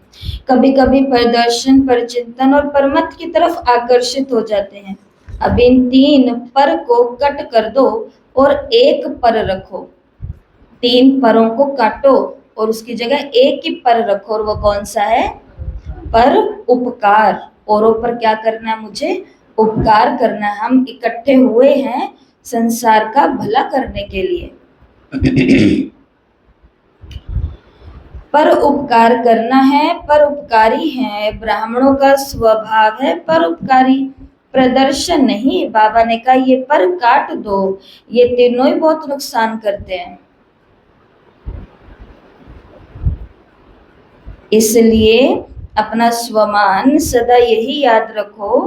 कभी कभी प्रदर्शन, पर चिंतन और परमत की तरफ आकर्षित हो जाते हैं। अब इन 3 पर को कट कर दो और एक पर रखो। 3 परों को काटो और उसकी जगह एक ही पर रखो, और वो कौन सा है, पर उपकार। औरों पर क्या करना है, मुझे उपकार करना है। हम इकट्ठे हुए हैं संसार का भला करने के लिए। पर उपकार करना है, पर उपकारी है, ब्राह्मणों का स्वभाव है पर उपकारी, प्रदर्शन नहीं। बाबा ने कहा ये पर काट दो, ये तीनों ही बहुत नुकसान करते हैं। इसलिए अपना स्वमान सदा यही याद रखो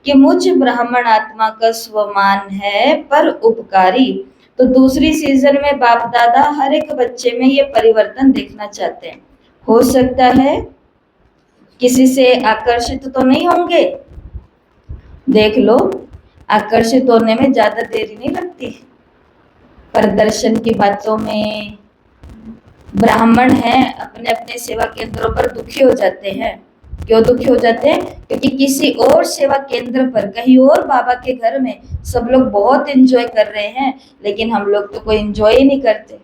कि मुझ ब्राह्मण आत्मा का स्वमान है पर उपकारी। तो दूसरी सीजन में बाप दादा हर एक बच्चे में ये परिवर्तन देखना चाहते हैं। हो सकता है किसी से आकर्षित तो नहीं होंगे, देख लो, आकर्षित होने में ज्यादा देरी नहीं लगती। प्रदर्शन की बातों में ब्राह्मण हैं, अपने अपने सेवा केंद्रों पर दुखी हो जाते हैं। क्यों दुखी हो जाते हैं, क्योंकि किसी और सेवा केंद्र पर, कहीं और बाबा के घर में सब लोग बहुत एंजॉय कर रहे हैं, लेकिन हम लोग तो कोई एंजॉय ही नहीं करते।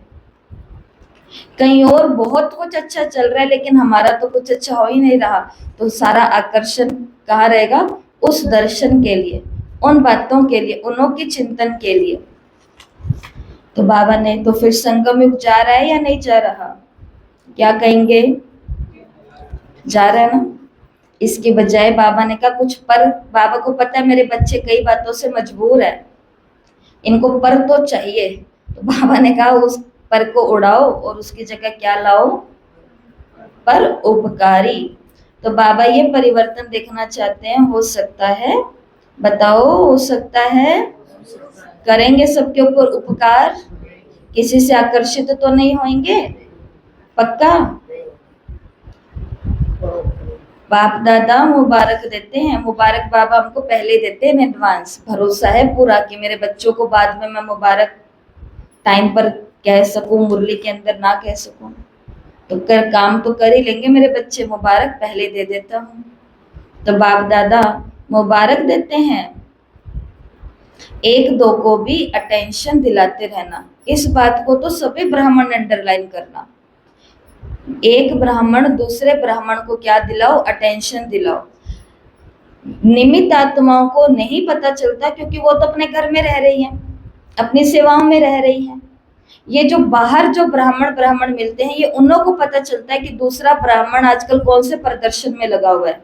कहीं और बहुत कुछ अच्छा चल रहा है, लेकिन हमारा तो कुछ अच्छा हो ही नहीं रहा। तो सारा आकर्षण कहाँ रहेगा, उस दर्शन के लिए, उन बातों के लिए, उन्हों की चिंतन के लिए। तो बाबा ने तो फिर संगम युग जा रहा है या नहीं जा रहा, क्या कहेंगे, जा रहा है ना। इसके बजाय बाबा ने कहा कुछ पर, बाबा को पता है मेरे बच्चे कई बातों से मजबूर है, इनको पर तो चाहिए। तो बाबा ने कहा उस पर को उड़ाओ और उसकी जगह क्या लाओ, पर उपकारी। तो बाबा ये परिवर्तन देखना चाहते हैं। हो सकता है, बताओ, हो सकता है, करेंगे सबके ऊपर उपकार, किसी से आकर्षित तो नहीं होंगे, पक्का। बाप दादा मुबारक देते हैं, मुबारक बाबा हमको पहले देते हैं एडवांस। भरोसा है पूरा कि मेरे बच्चों को बाद में मैं मुबारक टाइम पर कह सकूं, मुरली के अंदर ना कह सकूं, तो कर काम तो कर ही लेंगे मेरे बच्चे, मुबारक पहले दे देता हूँ। तो बाप दादा मुबारक देते हैं। एक दो को भी अटेंशन दिलाते रहना, इस बात को तो सभी ब्राह्मण अंडरलाइन करना। एक ब्राह्मण दूसरे ब्राह्मण को क्या दिलाओ? अटेंशन दिलाओ। निमित्त आत्माओं को नहीं पता चलता क्योंकि वो तो अपने घर में रह रही हैं, अपनी सेवाओं में रह रही हैं। ये जो बाहर जो ब्राह्मण ब्राह्मण मिलते हैं, ये उन लोगों को पता चलता है कि दूसरा ब्राह्मण आजकल कौन से प्रदर्शन में लगा हुआ है,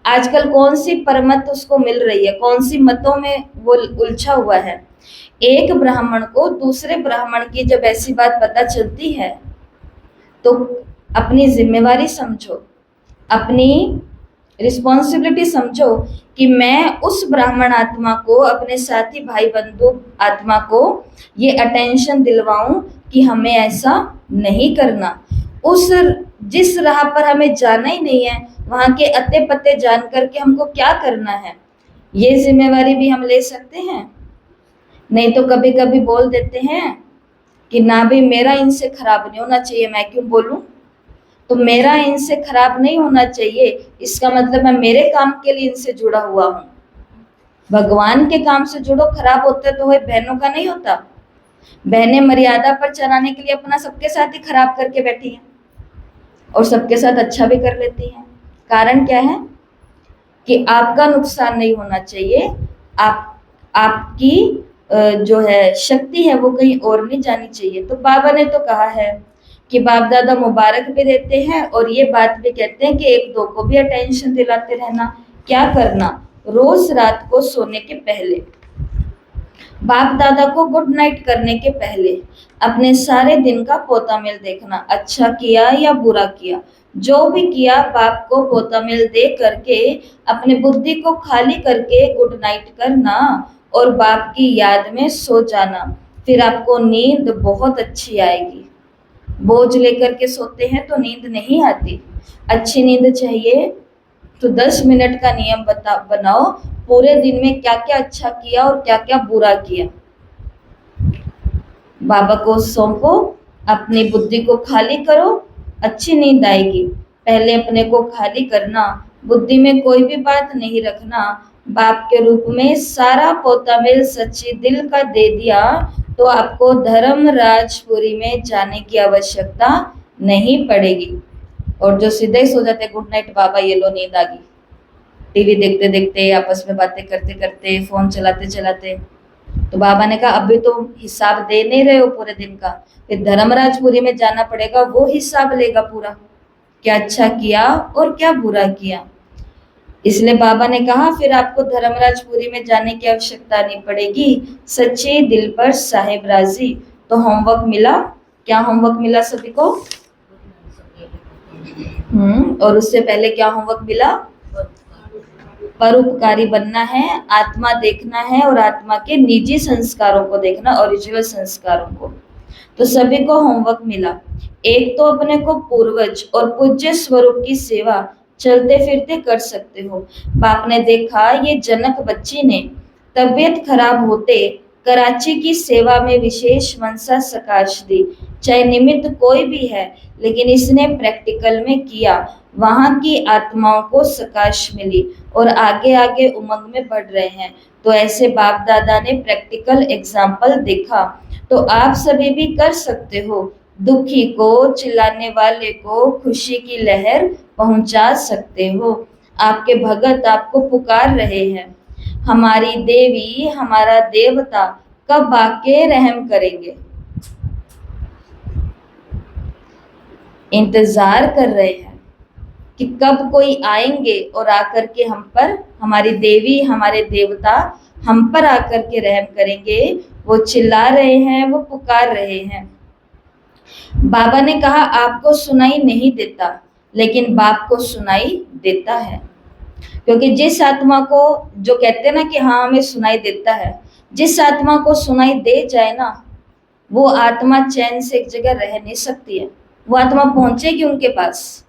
आजकल कौन सी परमत उसको मिल रही है, कौन सी मतों में वो उलझा हुआ है। एक ब्राह्मण को दूसरे ब्राह्मण की जब ऐसी बात पता चलती है तो अपनी जिम्मेवारी समझो, अपनी रिस्पॉन्सिबिलिटी समझो कि मैं उस ब्राह्मण आत्मा को, अपने साथी भाई बंधु आत्मा को ये अटेंशन दिलवाऊं कि हमें ऐसा नहीं करना। उस जिस राह पर हमें जाना ही नहीं है, वहां के अते पते जान करके हमको क्या करना है, ये जिम्मेवारी भी हम ले सकते हैं। नहीं तो कभी कभी बोल देते हैं कि ना भी मेरा इनसे खराब नहीं होना चाहिए, मैं क्यों बोलूं। तो मेरा इनसे खराब नहीं होना चाहिए, इसका मतलब मैं मेरे काम के लिए इनसे जुड़ा हुआ हूँ। भगवान के काम से जुड़ो, खराब होते तो वही बहनों का नहीं होता। बहनें मर्यादा पर चलाने के लिए अपना सबके साथ ही खराब करके बैठी हैं और सबके साथ अच्छा भी कर लेती हैं। कारण क्या है कि आपका नुकसान नहीं होना चाहिए, आपकी जो है शक्ति है वो कहीं और नहीं जानी चाहिए। तो बाबा ने तो कहा है कि बाप दादा मुबारक भी देते हैं और ये बात भी कहते हैं कि एक दो को भी अटेंशन दिलाते रहना। क्या करना? रोज रात को सोने के पहले, बाप दादा को गुड नाइट करने के पहले अपने सारे दिन का पोतामेल देखना, अच्छा किया या बुरा किया, जो भी किया बाप को पोतामेल दे करके अपने बुद्धि को खाली करके गुड नाइट करना और बाप की याद में सो जाना। फिर आपको नींद बहुत अच्छी आएगी। बोझ लेकर के सोते हैं तो नींद नहीं आती। अच्छी नींद चाहिए तो 10 मिनट का नियम बनाओ, पूरे दिन में क्या क्या अच्छा किया और क्या क्या बुरा किया, बाबा को सौंपो, अपनी बुद्धि को खाली करो, अच्छी नींद आएगी। पहले अपने को खाली करना, बुद्धि में कोई भी बात नहीं रखना, बाप के रूप में सारा पोतामेल सच्ची दिल का दे दिया तो आपको धर्मराजपुरी में जाने की आवश्यकता नहीं पड़ेगी। और जो सीधे ही सो जाते गुड नाइट बाबा ये लो नींद आ गई, टीवी देखते देखते, आपस में बातें करते करते, फोन चलाते चलाते, तो बाबा ने कहा अभी तो हिसाब दे नहीं रहे हो पूरे दिन का, फिर धर्मराजपुरी में जाना पड़ेगा, वो हिसाब लेगा पूरा, क्या अच्छा किया और क्या बुरा किया। इसलिए बाबा ने कहा फिर आपको धर्मराजपुरी में जाने की आवश्यकता नहीं पड़ेगी, सच्चे दिल पर साहिब राजी। तो होमवर्क मिला, क्या होमवर्क मिला सभी को? और उससे पहले क्या होमवर्क मिला? परोपकारी बनना है, आत्मा देखना है और आत्मा के निजी संस्कारों को देखना, ओरिजिनल संस्कारों को। तो सभी को होमवर्क मिला। एक तो अपने को पूर्वज और पूज्य स्वरूप की सेवा चलते फिरते कर सकते हो। बाप ने देखा ये जनक बच्ची ने तबीयत खराब होते कराची की सेवा में विशेष मनसा सकाश दी। चाहे निमित्त कोई भी है, लेकिन इसने प्रैक्टिकल में किया, वहां की आत्माओं को सकाश मिली और आगे आगे उमंग में बढ़ रहे हैं। तो ऐसे बाप दादा ने प्रैक्टिकल एग्जाम्पल देखा, तो आप सभी भी कर सकते हो। दुखी को, चिल्लाने वाले को खुशी की लहर पहुंचा सकते हो। आपके भगत आपको पुकार रहे हैं, हमारी देवी, हमारा देवता कब आके रहम करेंगे, इंतजार कर रहे हैं कि कब कोई आएंगे और आकर के हम पर, हमारी देवी, हमारे देवता हम पर आकर के रहम करेंगे। वो चिल्ला रहे हैं, वो पुकार रहे हैं। बाबा ने कहा आपको सुनाई नहीं देता, लेकिन बाप को सुनाई देता है। क्योंकि जिस आत्मा को, जो कहते हैं ना कि हाँ हमें सुनाई देता है, जिस आत्मा को सुनाई दे जाए ना, वो आत्मा चैन से एक जगह रह नहीं सकती है, वो आत्मा पहुंचेगी उनके पास।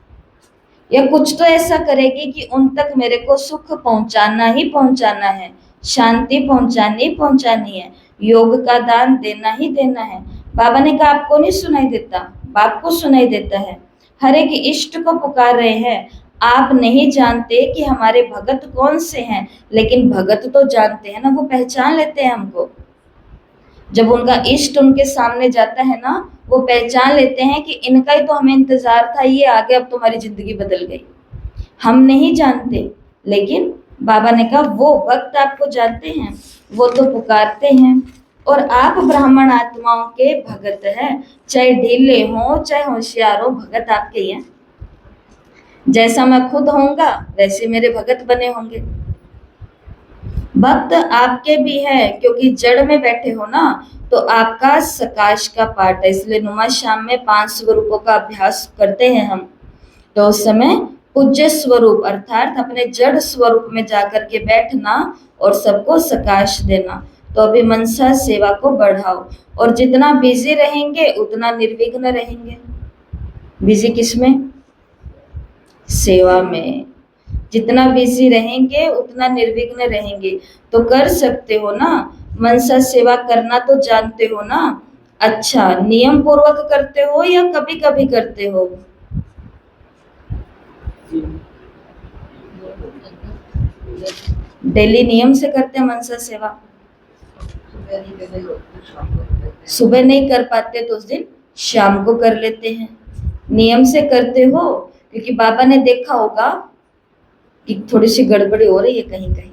या कुछ तो ऐसा करेगी कि उन तक मेरे को सुख पहुंचाना ही पहुंचाना है, शांति पहुंचानी पहुंचानी है, योग का दान देना ही देना है। बाबा ने कहा आपको नहीं सुनाई देता, बाप को सुनाई देता है। हर एक इष्ट को पुकार रहे हैं। आप नहीं जानते कि हमारे भगत कौन से हैं, लेकिन भगत तो जानते हैं ना, वो पहचान लेते हैं हमको। जब उनका इष्ट उनके सामने जाता है ना, वो पहचान लेते हैं कि इनका ही तो हमें इंतजार था, ये आ गया, अब तुम्हारी जिंदगी बदल गई। हम नहीं जानते, लेकिन बाबा ने कहा वो भक्त आपको जानते हैं, वो तो पुकारते हैं। और आप ब्राह्मण आत्माओं के भगत हैं, चाहे ढीले हो चाहे होशियार हो, भगत आपके ही हैं। जैसा मैं खुद होऊंगा वैसे मेरे भगत बने होंगे। भक्त आपके भी है, क्योंकि जड़ में बैठे हो ना, तो आपका सकाश का पाठ है। इसलिए नुमा शाम में 5 स्वरूपों का अभ्यास करते हैं हम। तो उस समय पूज्य स्वरूप अर्थात अपने जड़ स्वरूप में जाकर के बैठना और सबको सकाश देना। तो अभी मनसा सेवा को बढ़ाओ, और जितना बिजी रहेंगे उतना निर्विघ्न रहेंगे। बिजी किसमें? सेवा में। जितना बिजी रहेंगे उतना निर्विघ्न रहेंगे। तो कर सकते हो ना, मनसा सेवा करना तो जानते हो ना। अच्छा, नियम पूर्वक करते हो या कभी कभी करते हो? डेली नियम से करते हैं मनसा सेवा? सुबह नहीं कर पाते तो उस दिन शाम को कर लेते हैं। नियम से करते हो, क्योंकि बाबा ने देखा होगा कि थोड़ी सी गड़बड़ी हो रही है कहीं कहीं,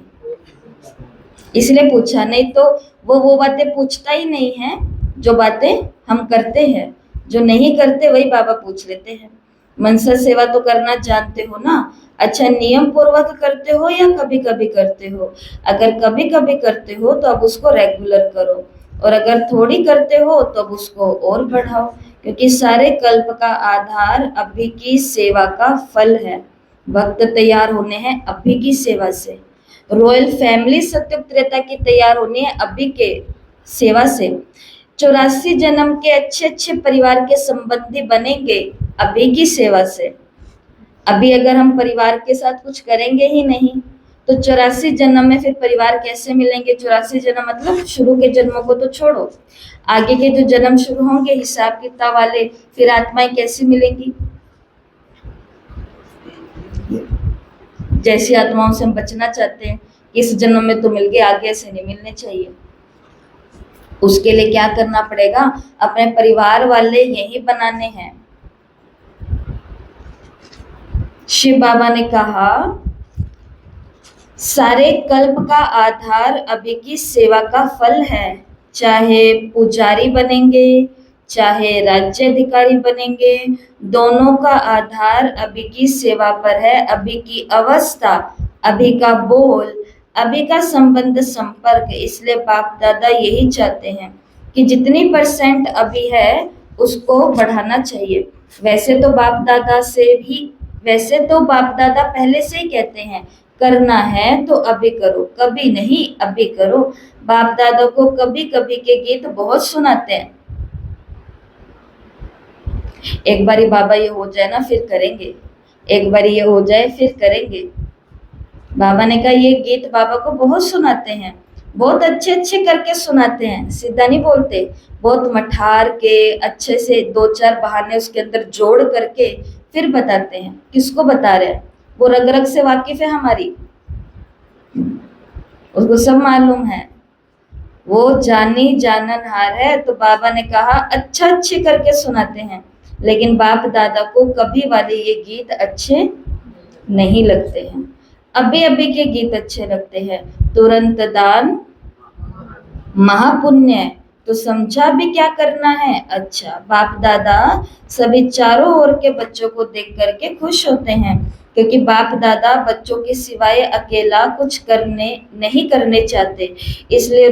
इसलिए पूछा। नहीं तो वो बातें पूछता ही नहीं है, जो बातें हम करते हैं। जो नहीं करते वही बाबा पूछ लेते हैं। मनसा सेवा तो करना जानते हो ना। अच्छा, नियम पूर्वक करते हो या कभी कभी करते हो? अगर कभी कभी करते हो तो अब उसको रेगुलर करो, और अगर थोड़ी करते हो तो अब उसको और बढ़ाओ, क्योंकि सारे कल्प का आधार अभी की सेवा का फल है। भक्त तैयार होने हैं अभी की सेवा से। रॉयल फैमिली सत्युग त्रेता की तैयार होनी है अभी के सेवा से। 84 जन्म के अच्छे अच्छे परिवार के संबंधी बनेंगे अभी की सेवा से। अभी अगर हम परिवार के साथ कुछ करेंगे ही नहीं, तो 84 जन्म में फिर परिवार कैसे मिलेंगे? 84 जन्म मतलब शुरू के जन्मों को तो छोड़ो, आगे के जो जन्म शुरू होंगे हिसाब किताब वाले, फिर आत्माएं कैसे मिलेंगी? जैसी आत्माओं से हम बचना चाहते हैं, इस जन्म में तो मिल गए, आगे ऐसे नहीं मिलने चाहिए। उसके लिए क्या करना पड़ेगा? अपने परिवार वाले यही बनाने हैं। शिव बाबा ने कहा सारे कल्प का आधार अभी की सेवा का फल है। चाहे पुजारी बनेंगे, चाहे राज्याधिकारी बनेंगे, दोनों का आधार अभी की सेवा पर है। अभी की अवस्था, अभी का बोल, अभी का संबंध संपर्क। इसलिए बाप दादा यही चाहते हैं कि जितनी % अभी है उसको बढ़ाना चाहिए। वैसे तो बाप दादा पहले से ही कहते हैं करना है तो अभी करो, कभी नहीं अभी करो। बाप दादा को कभी कभी के गीत बहुत सुनाते हैं। एक बारी बाबा ये हो जाए ना फिर करेंगे, एक बारी ये हो जाए फिर करेंगे। बाबा ने कहा ये गीत बाबा को बहुत सुनाते हैं, बहुत अच्छे अच्छे करके सुनाते हैं, सीधा नहीं बोलते। बहुत मठार के अच्छे से 2-4 बहाने उसके अंदर जोड़ करके फिर बताते हैं। किसको बता रहे हैं? वो रग रग से वाकिफ है हमारी, उसको सब मालूम है, वो जानी जाननहार है। तो बाबा ने कहा अच्छा अच्छे करके सुनाते हैं, लेकिन बाप दादा को कभी वाले ये गीत अच्छे नहीं लगते हैं। अभी अभी के गीत अच्छे लगते हैं। तुरंत दान महापुण्य। तो समझा भी क्या करना है? अच्छा, बाप दादा सभी चारों ओर के बच्चों को देख करके खुश होते हैं, क्योंकि बाप दादा बच्चों के सिवाय अकेला कुछ करने नहीं करने चाहते। इसलिए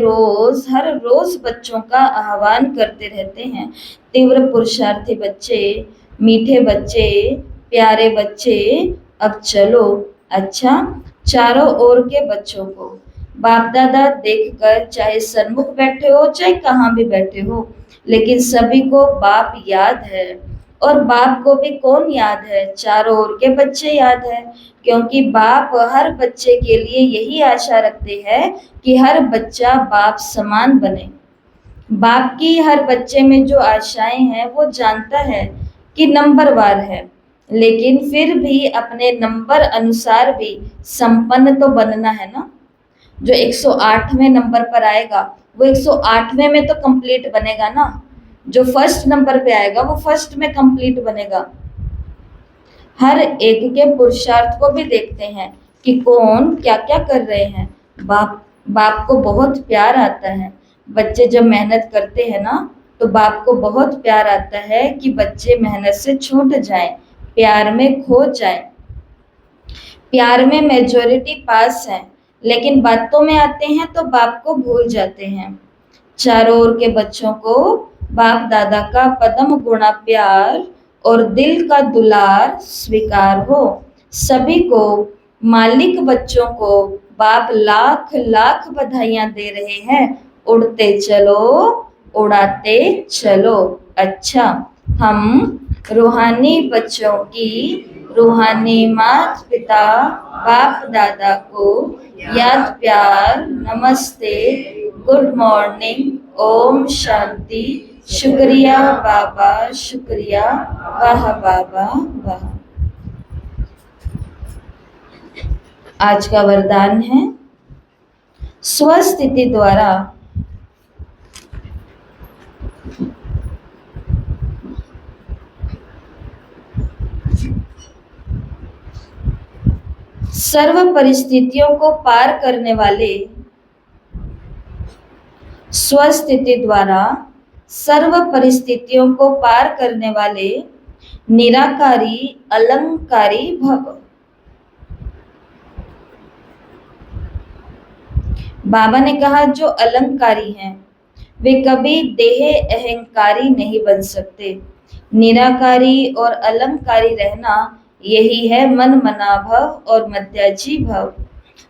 हर रोज बच्चों का आह्वान करते रहते हैं। तीव्र पुरुषार्थी बच्चे, मीठे बच्चे, प्यारे बच्चे, अब चलो। अच्छा, चारों ओर के बच्चों को बाप दादा देखकर, चाहे सन्मुख बैठे हो चाहे कहाँ भी बैठे हो, लेकिन सभी को बाप याद है। और बाप को भी कौन याद है? चारों ओर के बच्चे याद है, क्योंकि बाप हर बच्चे के लिए यही आशा रखते हैं कि हर बच्चा बाप समान बने। बाप की हर बच्चे में जो आशाएं हैं वो जानता है कि नंबरवार है, लेकिन फिर भी अपने नंबर अनुसार भी संपन्न तो बनना है ना। जो 108वें नंबर पर आएगा वो 108वें में तो कंप्लीट बनेगा ना। जो फर्स्ट नंबर पे आएगा वो फर्स्ट में कंप्लीट बनेगा। हर एक के पुरुषार्थ को भी देखते हैं कि कौन क्या क्या कर रहे हैं। बाप को बहुत प्यार आता है। बच्चे जब मेहनत करते हैं ना तो बाप को बहुत प्यार आता है कि बच्चे मेहनत से छूट जाएं, प्यार में खो जाएं। प्यार में मेजॉरिटी पास है, लेकिन बातों में आते हैं तो बाप को भूल जाते हैं। चारों ओर के बच्चों को बाप दादा का पदम गुणा प्यार और दिल का दुलार स्वीकार हो। सभी को, मालिक बच्चों को बाप लाख लाख बधाइयां दे रहे हैं। उड़ते चलो, उड़ाते चलो। अच्छा, हम रूहानी बच्चों की रूहानी माता पिता बाप दादा को याद, प्यार, नमस्ते, गुड मॉर्निंग, ओम शांति, शुक्रिया बाबा, शुक्रिया, वाह बाबा वाह। आज का वरदान है, स्वस्थिति द्वारा सर्व परिस्थितियों को पार करने वाले, स्वस्थिति द्वारा सर्व परिस्थितियों को पार करने वाले निराकारी अलंकारी भव। बाबा ने कहा जो अलंकारी हैं वे कभी देह अहंकारी नहीं बन सकते। निराकारी और अलंकारी रहना यही है मन मना भव और मध्याजी भव।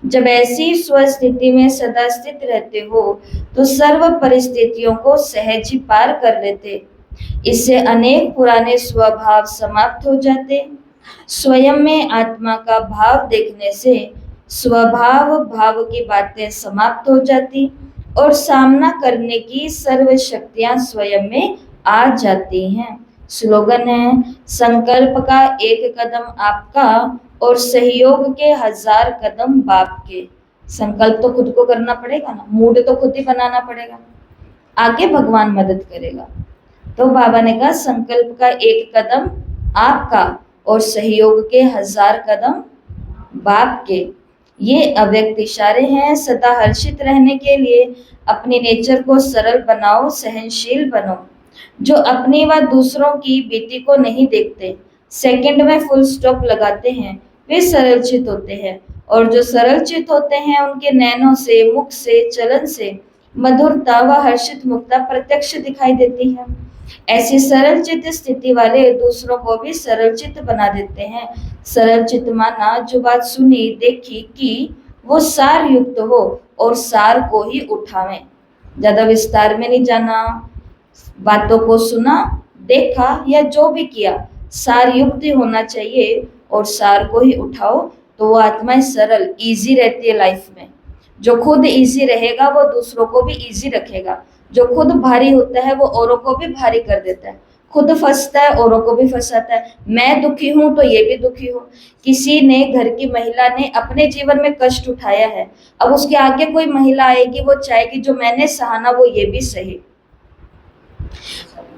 जब ऐसी स्वस्थिति में सदा स्थित रहते हो तो सर्व परिस्थितियों को सहज ही पार कर लेते। इससे अनेक पुराने स्वभाव समाप्त हो जाते। स्वयं में आत्मा का भाव देखने से स्वभाव भाव की बातें समाप्त हो जाती और सामना करने की सर्व शक्तियां स्वयं में आ जाती हैं। स्लोगन है, संकल्प का एक कदम आपका और सहयोग के 1000 कदम बाप के। संकल्प तो खुद को करना पड़ेगा ना, मूड तो खुद ही बनाना पड़ेगा, आगे भगवान मदद करेगा। तो बाबा ने कहा संकल्प का एक कदम आपका और सहयोग के 1000 कदम बाप के। ये अव्यक्त इशारे हैं सदा हर्षित रहने के लिए। अपनी नेचर को सरल बनाओ, सहनशील बनो। जो अपनी व दूसरों की बीती को नहीं देखते, सेकंड में फुल स्टॉप लगाते हैं, वे सरल चित होते हैं। और जो सरल चित होते हैं उनके नैनों से, मुख से, चलन से मधुरता व हर्षित मुक्ता प्रत्यक्ष दिखाई देती है। ऐसी सरल चित्त स्थिति वाले दूसरों को भी सरल चित्त बना देते हैं। सरल चित्त माना जो बात सुनी देखी कि वो सार युक्त हो और सार को ही उठावें। ज्यादा विस्तार में नहीं जाना, बातों को सुना, देखा या जो भी किया सार युक्त होना चाहिए और सार को ही उठाओ तो वो आत्माएं सरल इजी रहती है लाइफ में। जो खुद इजी रहेगा वो दूसरों को भी इजी रखेगा। जो खुद भारी होता है वो औरों को भी भारी कर देता है। खुद फंसता है औरों को भी फंसाता है। मैं दुखी हूं तो ये भी दुखी हो। किसी ने, घर की महिला ने अपने जीवन में कष्ट उठाया है, अब उसके आगे कोई महिला आएगी वो चाहेगी जो मैंने सहा वो ये भी सही।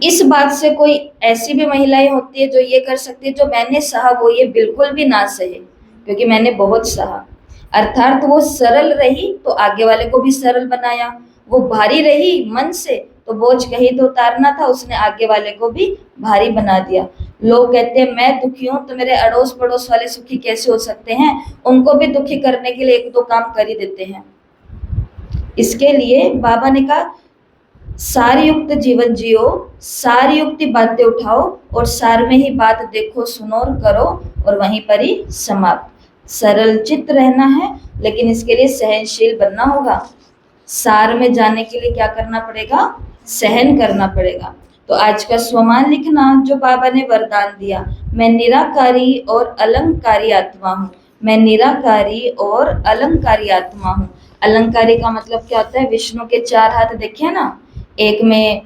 इस बात से कोई ऐसी भी महिलाएं होती है जो ये कर सकती है जो मैंने सहा वो ये बिल्कुल भी ना सहे, क्योंकि मैंने बहुत सहा। अर्थात वो सरल रही तो आगे वाले को भी सरल बनाया। वो भारी रही मन से तो बोझ कहीं तो उतारना था, उसने आगे वाले को भी भारी बना दिया। लोग कहते हैं मैं दुखी हूं तो मेरे अड़ोस पड़ोस वाले सुखी कैसे हो सकते हैं, उनको भी दुखी करने के लिए 1-2 काम कर ही देते हैं। इसके लिए बाबा ने कहा सार युक्त जीवन जियो, सार युक्त बातें उठाओ और सार में ही बात देखो, सुनो और करो और वहीं पर ही समाप्त। सरल चित्त रहना है, लेकिन इसके लिए सहनशील बनना होगा। सार में जाने के लिए क्या करना पड़ेगा? सहन करना पड़ेगा। तो आज का स्वमान लिखना जो बाबा ने वरदान दिया, मैं निराकारी और अलंकारी आत्मा हूँ। मैं निराकारी और अलंकारी आत्मा हूँ। अलंकारी का मतलब क्या होता है? विष्णु के 4 हाथ देखे ना, एक में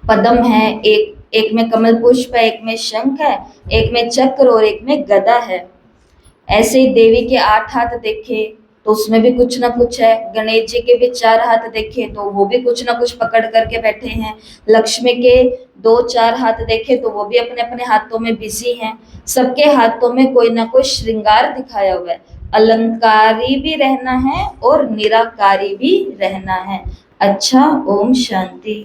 पद्म है, एक में कमल पुष्प है, एक में शंख है, एक में चक्र और एक में गदा है। ऐसे ही देवी के 8 हाथ देखे तो उसमें भी कुछ ना कुछ है। गणेश जी के भी 4 हाथ देखे तो वो भी कुछ ना कुछ पकड़ करके बैठे हैं। लक्ष्मी के 2-4 हाथ देखे तो वो भी अपने अपने हाथों में बिजी हैं। सबके हाथों में कोई ना कोई श्रृंगार दिखाया हुआ है। अलंकारी भी रहना है और निराकारी भी रहना है। अच्छा, ओम शांति।